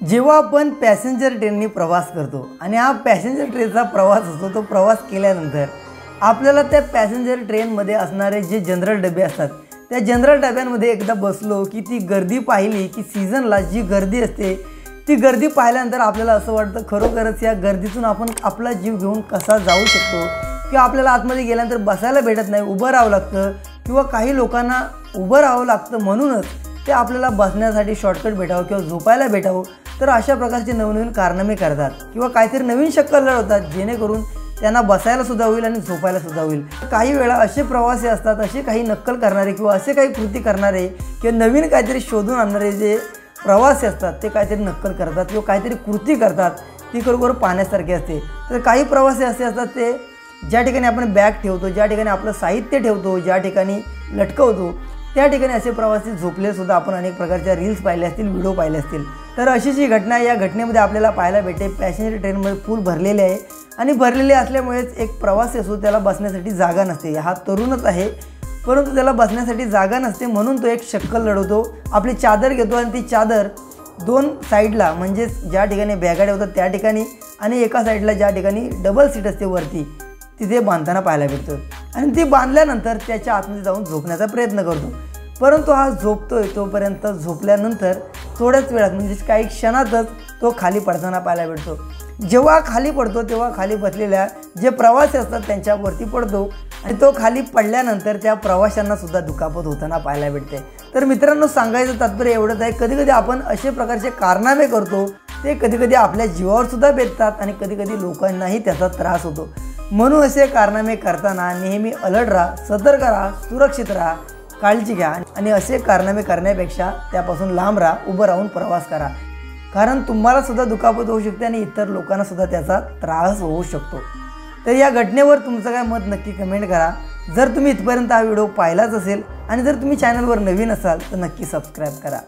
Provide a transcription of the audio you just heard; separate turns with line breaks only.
जेव्हा आपण पॅसेंजर ट्रेननी प्रवास करतो आणि हा पॅसेंजर ट्रेनचा प्रवास असतो, तो प्रवास केल्यानंतर आपल्याला त्या पॅसेंजर ट्रेनमध्ये असणारे जे जनरल डबे असतात, त्या जनरल डब्यांमध्ये एकदा बसलो की ती गर्दी पाहिली की सीझनला जी गर्दी असते ती गर्दी पाहिल्यानंतर आपल्याला असं वाटतं खरोखरच या गर्दीतून आपण आपला जीव घेऊन कसा जाऊ शकतो, किंवा आपल्याला आतमध्ये गेल्यानंतर बसायला भेटत नाही, उभं राहावं लागतं, किंवा काही लोकांना उभं राहावं लागतं म्हणूनच ते आपल्याला बसण्यासाठी शॉर्टकट भेटावं किंवा झोपायला भेटावं. तर अशा प्रकारचे नवनवीन कारनामे करतात किंवा काहीतरी नवीन शक्कल लढवतात जेणेकरून त्यांना बसायला सुद्धा होईल आणि झोपायला सुद्धा होईल. काही वेळा असे प्रवासी असतात, असे काही नक्कल करणारे किंवा असे काही कृती करणारे किंवा नवीन काहीतरी शोधून आणणारे जे प्रवासी असतात ते काहीतरी नक्कल करतात किंवा काहीतरी कृती करतात, ती खरोखर पाहण्यासारखी असते. तर काही प्रवासी असे असतात ते ज्या ठिकाणी आपण बॅग ठेवतो, ज्या ठिकाणी आपलं साहित्य ठेवतो, ज्या ठिकाणी लटकवतो, त्या ठिकाणी असे प्रवासी झोपले सुद्धा आपण अनेक प्रकारच्या रील्स पाहिल्या असतील, व्हिडिओ पाहिले असतील. तर अशीच ही घटना या घटनेमध्ये आपल्याला पाहायला भेटते. पॅसेंजर ट्रेनमध्ये फुल भरलेले आहे आणि भरलेले असल्यामुळेच एक प्रवासी असतो त्याला बसण्यासाठी जागा नसते. हा तरुणच आहे परंतु त्याला बसण्यासाठी जागा नसते म्हणून तो एक शक्कल लढवतो. आपली चादर घेतो आणि ती चादर दोन साईडला म्हणजे ज्या ठिकाणी बॅगा ठेवतात त्या ठिकाणी आणि एका साईडला ज्या ठिकाणी डबल सीट असते वरती तिथे बांधताना पाहायला भेटतो आणि ती बांधल्यानंतर त्याच्या आतमध्ये जाऊन झोपण्याचा प्रयत्न करतो. परंतु हा झोपतोय तोपर्यंत झोपल्यानंतर थोड्याच वेळात म्हणजे काही क्षणातच तो खाली पडताना पाहायला भेटतो. जेव्हा खाली पडतो तेव्हा खाली बसलेल्या जे प्रवासी असतात त्यांच्यावरती पडतो आणि तो खाली पडल्यानंतर त्या प्रवाशांना सुद्धा दुखापत होताना पाहायला भेटते. तर मित्रांनो, सांगायचं तात्पर्य एवढंच आहे, कधीकधी आपण असे प्रकारचे कारनामे करतो ते कधीकधी आपल्या जीवावर सुद्धा बेततात आणि कधीकधी लोकांनाही त्याचा त्रास होतो. म्हणून असे कारनामे करताना नेहमी अलर्ट राहा, सतर्क राहा, सुरक्षित राहा, काळजी घ्या आणि असे कारनामे करण्यापेक्षा त्यापासून लांब राहा, उभं राहून प्रवास करा. कारण तुम्हाला सुद्धा दुखापत होऊ शकते आणि इतर लोकांना सुद्धा त्याचा त्रास होऊ शकतो. तर या घटनेवर तुमचं काय मत नक्की कमेंट करा. जर तुम्ही इथपर्यंत हा व्हिडिओ पाहिलाच असेल आणि जर तुम्ही चॅनलवर नवीन असाल तर नक्की सबस्क्राईब करा.